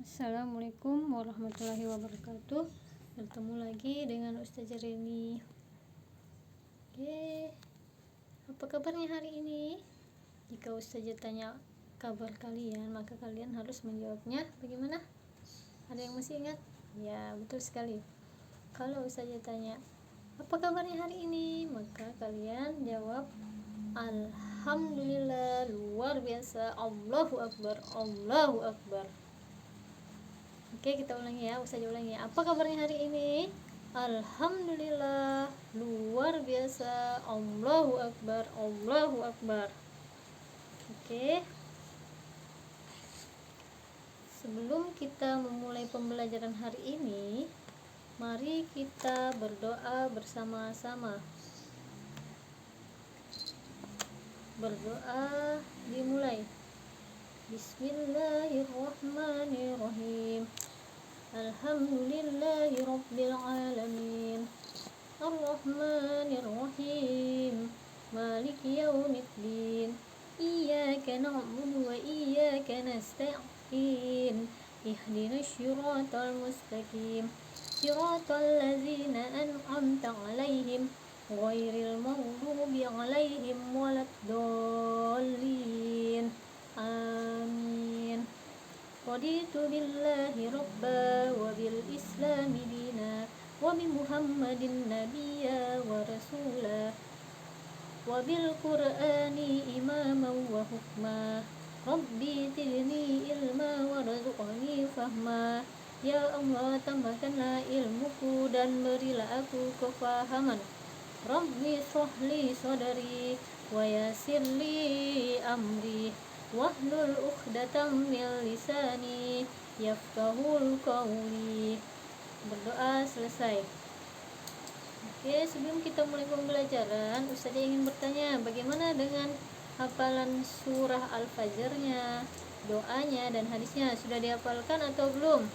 Assalamualaikum warahmatullahi wabarakatuh. Bertemu lagi dengan Ustazah Reni. Oke, apa kabarnya hari ini? Jika Ustazah tanya kabar kalian, maka kalian harus menjawabnya bagaimana? Ada yang masih ingat? Ya, betul sekali. Kalau Ustazah tanya apa kabarnya hari ini, maka kalian jawab Alhamdulillah, luar biasa, Allahu Akbar, Allahu Akbar. Oke, kita ulangi ya, Ustazah ulangi ya. Apa kabarnya hari ini? Alhamdulillah, luar biasa, Allahu Akbar, Allahu Akbar. Oke. Sebelum kita memulai pembelajaran hari ini, mari kita berdoa bersama-sama. Berdoa dimulai. Bismillahirrahmanirrahim. Alhamdulillahi rabbil alamin. Ar-Rahmanir-Rahim. Maliki yaumiddin. Iyyaka na'budu wa iyyaka nasta'in. Ihdinas siratal mustaqim. Siratal ladzina an'amta 'alaihim ghairil maghdubi 'alaihim waladdallin. Amin. Raditu billahi rabba wa bil islami dina wa bi muhammadin nabiyya wa rasula wa bil qur'ani imama wa hukma. Rabbi zidni ilma warzuqni fahma. Ya Allah, tambahkanlah ilmuku dan berilah aku kefahaman. Rabbi shrahli sadri wa yassirli amri wahlul 'uqdatam min lisani yafqahul qawli. Berdoa selesai. Oke, sebelum kita mulai pembelajaran, Ustazah ingin bertanya, bagaimana dengan hafalan surah Al-Fajrnya, doanya dan hadisnya? Sudah dihafalkan atau belum?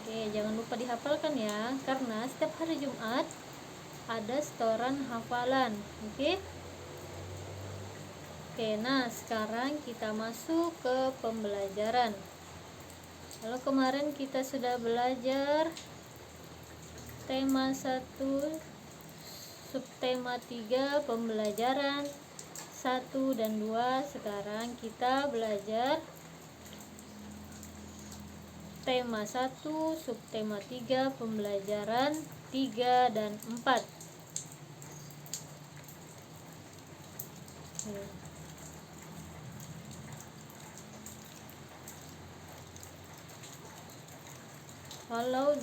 Oke, jangan lupa dihafalkan ya, karena setiap hari Jumat ada setoran hafalan. Oke. Oke, nah sekarang kita masuk ke pembelajaran. Kalau kemarin kita sudah belajar tema 1, subtema 3, pembelajaran 1 dan 2. Sekarang kita belajar tema 1, subtema 3, pembelajaran 3 dan 4. Kalau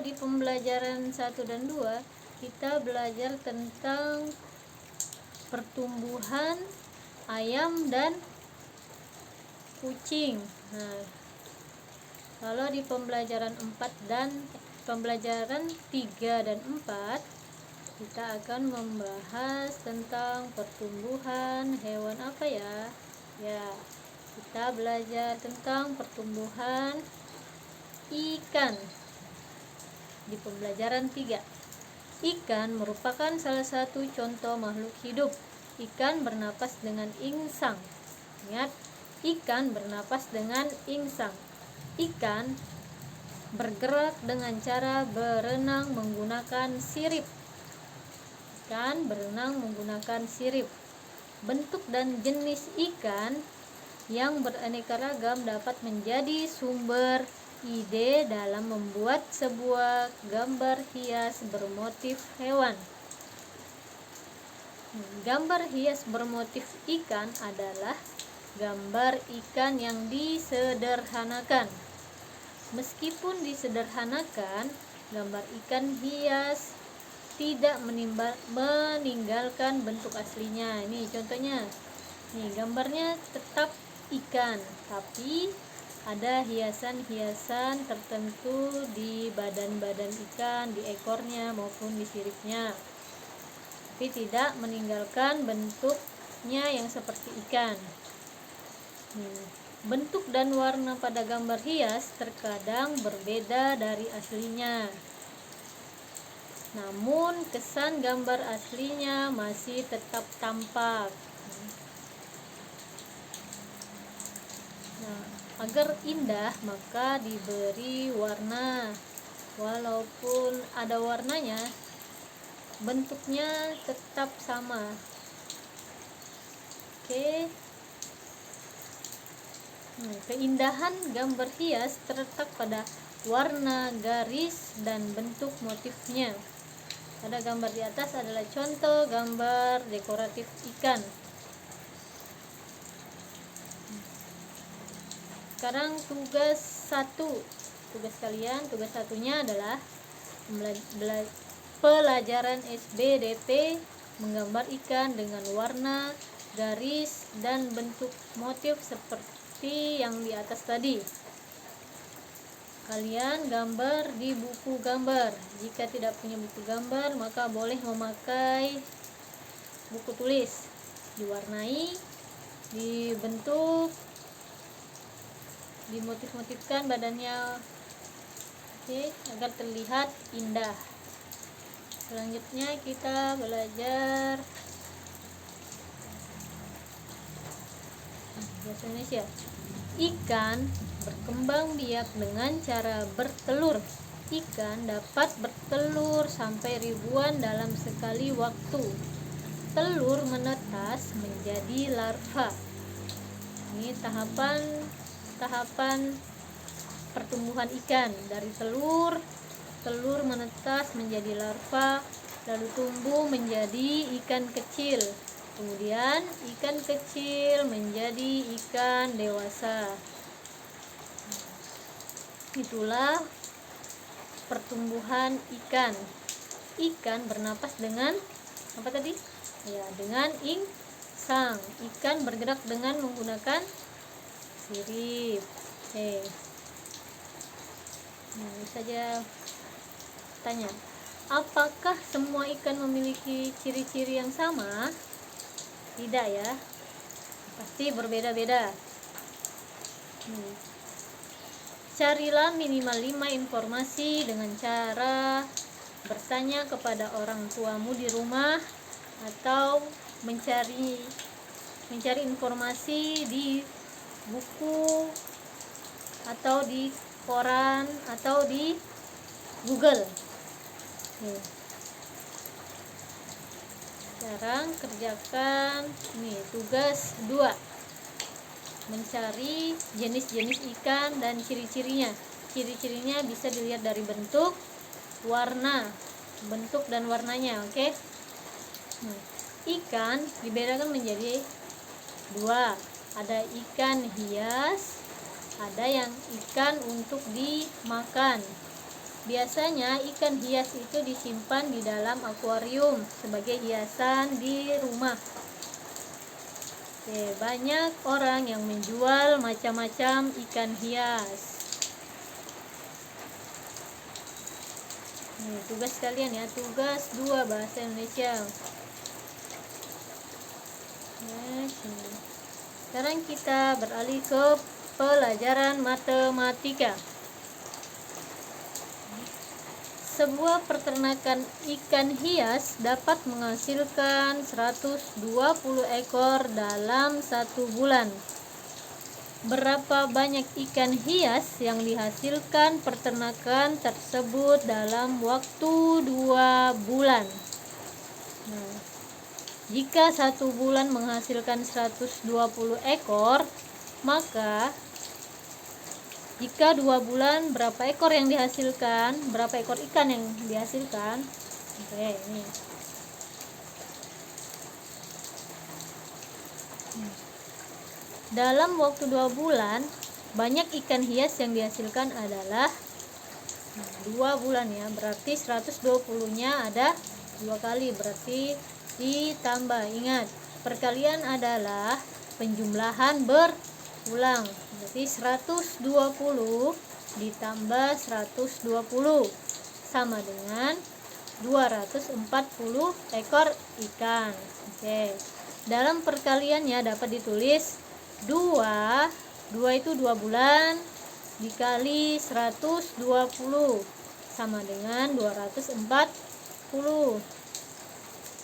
di pembelajaran 1 dan 2 kita belajar tentang pertumbuhan ayam dan kucing. Nah, kalau di pembelajaran 3 dan 4 kita akan membahas tentang pertumbuhan hewan apa ya? Ya, kita belajar tentang pertumbuhan ikan di pembelajaran 3. Ikan merupakan salah satu contoh makhluk hidup. Ikan bernapas dengan insang. Ingat, ikan bernapas dengan insang. Ikan bergerak dengan cara berenang menggunakan sirip. Ikan berenang menggunakan sirip. Bentuk dan jenis ikan yang beraneka ragam dapat menjadi sumber ide dalam membuat sebuah gambar hias bermotif hewan. Gambar hias bermotif ikan adalah gambar ikan yang disederhanakan. Meskipun disederhanakan, gambar ikan hias tidak meninggalkan bentuk aslinya. Ini contohnya. Nih, gambarnya tetap ikan, tapi ada hiasan-hiasan tertentu di badan-badan ikan, di ekornya maupun di siripnya, tapi tidak meninggalkan bentuknya yang seperti ikan. Bentuk dan warna pada gambar hias terkadang berbeda dari aslinya, namun kesan gambar aslinya masih tetap tampak. Nah, Agar indah maka diberi warna. Walaupun ada warnanya, bentuknya tetap sama. Oke. Keindahan gambar hias terletak pada warna, garis, dan bentuk motifnya. Pada gambar di atas adalah contoh gambar dekoratif ikan. Sekarang tugas kalian, tugas satunya adalah pelajaran SBDP menggambar ikan dengan warna, garis, dan bentuk motif seperti yang di atas tadi. Kalian gambar di buku gambar. Jika tidak punya buku gambar, maka boleh memakai buku tulis. Diwarnai, dibentuk, dimotif-motifkan badannya, oke, agar terlihat indah. Selanjutnya kita belajar bahasa Indonesia. Ikan berkembang biak dengan cara bertelur. Ikan dapat bertelur sampai ribuan dalam sekali waktu. Telur menetas menjadi larva. Ini tahapan pertumbuhan ikan. Dari telur menetas menjadi larva, lalu tumbuh menjadi ikan kecil. Kemudian ikan kecil menjadi ikan dewasa. Itulah pertumbuhan ikan. Ikan bernapas dengan apa tadi? Ya, dengan insang. Ikan bergerak dengan menggunakan sirip. Oke. Ini saja tanya. Apakah semua ikan memiliki ciri-ciri yang sama? Tidak ya. Pasti berbeda-beda. Carilah minimal 5 informasi dengan cara bertanya kepada orang tuamu di rumah atau mencari informasi di buku atau di koran atau di Google. Sekarang kerjakan nih tugas 2. Mencari jenis-jenis ikan dan ciri-cirinya. Ciri-cirinya bisa dilihat dari bentuk, warna, bentuk dan warnanya, oke? Ikan dibedakan menjadi 2. Ada ikan hias, ada yang ikan untuk dimakan. Biasanya ikan hias itu disimpan di dalam akuarium sebagai hiasan di rumah. Banyak orang yang menjual macam-macam ikan hias. Tugas kalian ya, tugas 2 bahasa Indonesia. Sekarang kita beralih ke pelajaran matematika. Sebuah peternakan ikan hias dapat menghasilkan 120 ekor dalam 1 bulan. Berapa banyak ikan hias yang dihasilkan peternakan tersebut dalam waktu 2 bulan? Jika 1 bulan menghasilkan 120 ekor, maka jika 2 bulan berapa ekor yang dihasilkan? Berapa ekor ikan yang dihasilkan? Oke, ini. Dalam waktu 2 bulan, banyak ikan hias yang dihasilkan adalah 2 bulan ya. Berarti 120-nya ada 2 kali, berarti ditambah. Ingat, perkalian adalah penjumlahan berulang. Berarti 120 ditambah 120 sama dengan 240 ekor ikan. Oke. Dalam perkaliannya dapat ditulis 2 itu 2 bulan dikali 120 sama dengan 240.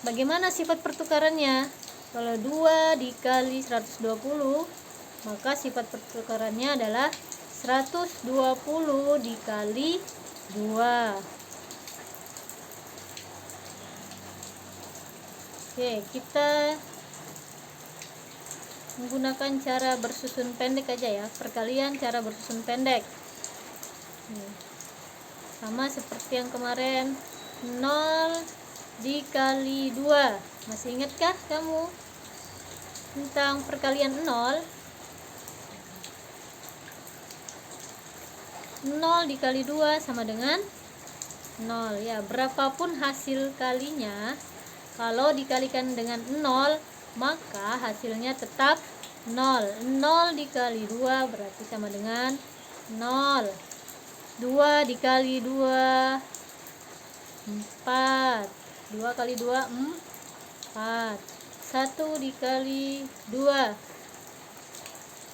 Bagaimana sifat pertukarannya? Kalau 2 dikali 120 maka sifat pertukarannya adalah 120 dikali 2. Oke, kita menggunakan cara bersusun pendek aja ya, perkalian cara bersusun pendek. Sama seperti yang kemarin, 0 dikali 2. Masih ingatkah kamu tentang perkalian 0? 0 dikali 2 sama dengan 0 ya. Berapapun hasil kalinya, kalau dikalikan dengan 0 maka hasilnya tetap 0. 0 dikali 2 berarti sama dengan 0. 2 dikali 2 4. 2 kali 2 4. 1 dikali 2.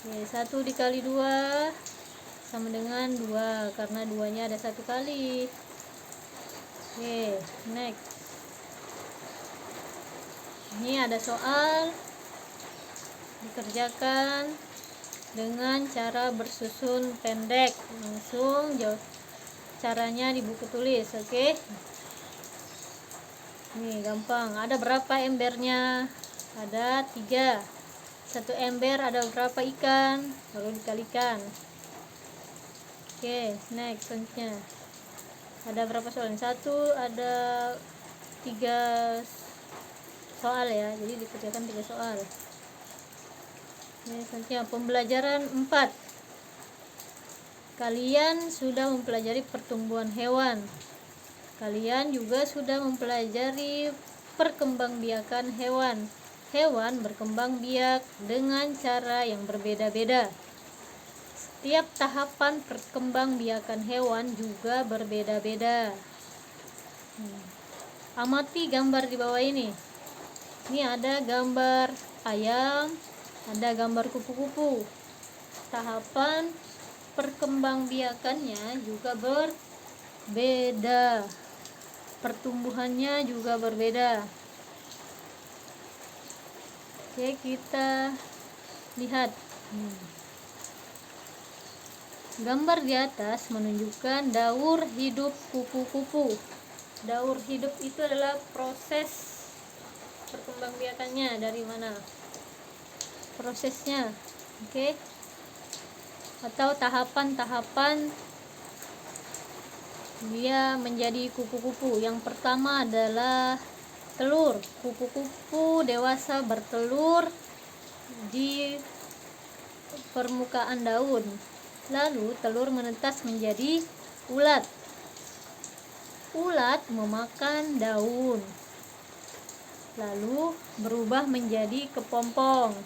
Oke, 1 dikali 2 sama dengan 2 karena 2-nya ada 1 kali. Oke, next. Ini ada soal dikerjakan dengan cara bersusun pendek. Langsung jawab caranya di buku tulis. Oke. Nih gampang. Ada berapa embernya? Ada 3. 1 ember ada berapa ikan? Lalu dikalikan. Oke, next selanjutnya. Ada berapa soal? 1, ada 3 soal ya, jadi dikerjakan 3 soal. Ini selanjutnya pembelajaran 4. Kalian sudah mempelajari pertumbuhan hewan. Kalian juga sudah mempelajari perkembangbiakan hewan. Hewan berkembang biak dengan cara yang berbeda-beda. Setiap tahapan perkembangbiakan hewan juga berbeda-beda. Amati gambar di bawah ini. Ini ada gambar ayam, ada gambar kupu-kupu. Tahapan perkembangbiakannya juga berbeda. Pertumbuhannya juga berbeda. Oke, kita lihat. Gambar di atas menunjukkan daur hidup kupu-kupu. Daur hidup itu adalah proses perkembangbiakannya, dari mana prosesnya. Oke. Atau tahapan-tahapan dia menjadi kupu-kupu. Yang pertama adalah telur. Kupu-kupu dewasa bertelur di permukaan daun. Lalu telur menetas menjadi ulat. Ulat memakan daun. Lalu berubah menjadi kepompong.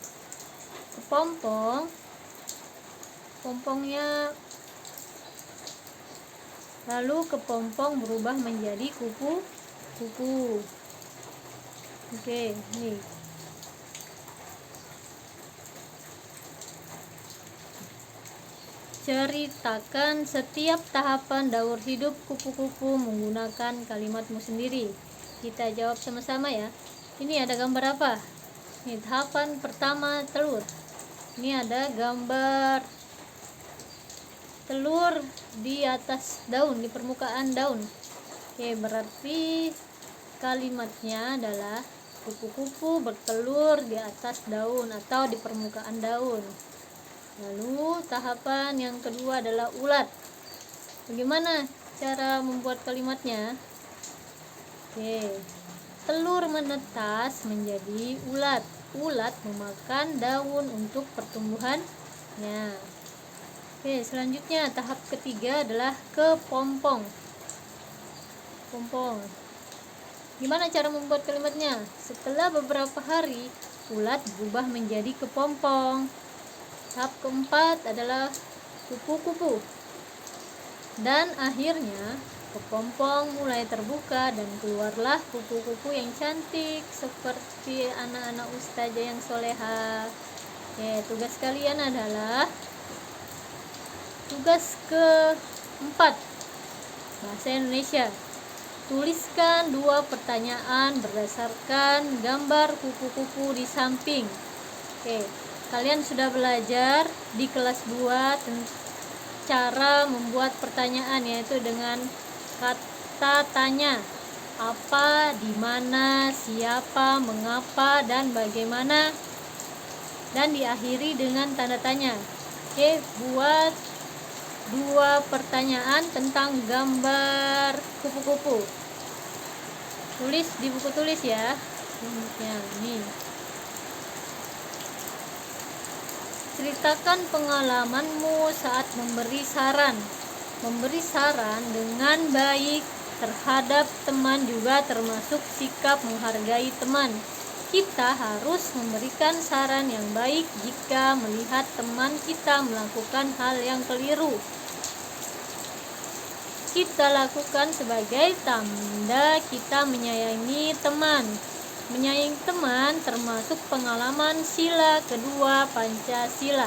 Kepompong berubah menjadi kupu-kupu. Oke, nih. Ceritakan setiap tahapan daur hidup kupu-kupu menggunakan kalimatmu sendiri. Kita jawab sama-sama ya. Ini ada gambar apa? Ini tahapan pertama, telur. Ini ada gambar telur di atas daun, di permukaan daun. Oke, berarti kalimatnya adalah kupu-kupu bertelur di atas daun atau di permukaan daun. Lalu tahapan yang kedua adalah ulat. Bagaimana cara membuat kalimatnya? Oke, telur menetas menjadi ulat. Ulat memakan daun untuk pertumbuhannya. Oke, selanjutnya tahap ketiga adalah kepompong. Gimana cara membuat kalimatnya? Setelah beberapa hari, ulat berubah menjadi kepompong. Tahap keempat adalah kupu-kupu. Dan akhirnya kepompong mulai terbuka dan keluarlah kupu-kupu yang cantik seperti anak-anak ustazah yang soleha. Oke, tugas kalian adalah tugas keempat, bahasa Indonesia. Tuliskan 2 pertanyaan berdasarkan gambar kupu-kupu di samping. Oke, Kalian sudah belajar di kelas 2 cara membuat pertanyaan, yaitu dengan kata tanya. Apa, di mana, siapa, mengapa, dan bagaimana, dan diakhiri dengan tanda tanya. Oke, buat 2 pertanyaan tentang gambar kupu-kupu. Tulis di buku tulis ya. Ini. Ceritakan pengalamanmu saat memberi saran. Memberi saran dengan baik terhadap teman juga termasuk sikap menghargai teman. Kita harus memberikan saran yang baik jika melihat teman kita melakukan hal yang keliru. Kita lakukan sebagai tanda kita menyayangi teman. Menyayangi teman termasuk pengalaman sila kedua Pancasila.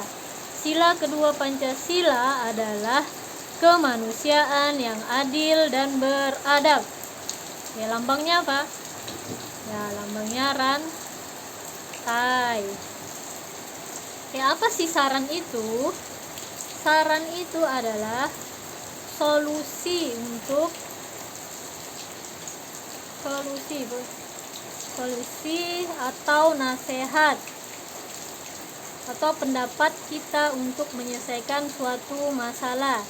Sila kedua Pancasila adalah kemanusiaan yang adil dan beradab. Ya, lambangnya apa? Ya, lambangnya rantai. Ya, apa sih saran itu? Saran itu adalah solusi atau nasihat atau pendapat kita untuk menyelesaikan suatu masalah,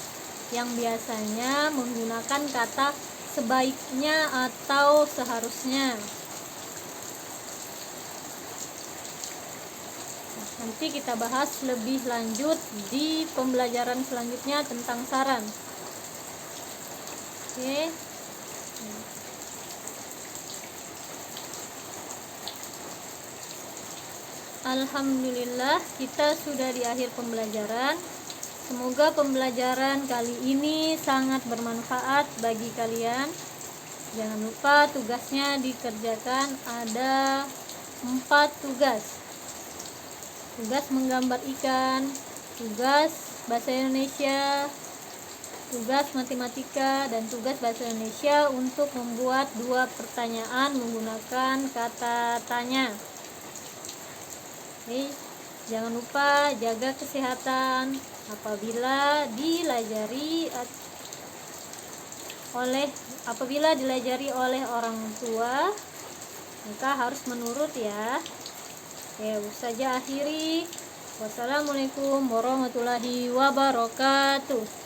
yang biasanya menggunakan kata sebaiknya atau seharusnya. Nanti kita bahas lebih lanjut di pembelajaran selanjutnya tentang saran. Oke. Alhamdulillah, kita sudah di akhir pembelajaran. Semoga pembelajaran kali ini sangat bermanfaat bagi kalian. Jangan lupa tugasnya dikerjakan, ada 4 tugas. Tugas menggambar ikan, tugas bahasa Indonesia, tugas matematika, dan tugas bahasa Indonesia untuk membuat 2 pertanyaan menggunakan kata tanya. Oke, jangan lupa jaga kesehatan. Apabila dilajari oleh orang tua, maka harus menurut ya. Oke, saja akhiri. Wassalamualaikum warahmatullahi wabarakatuh.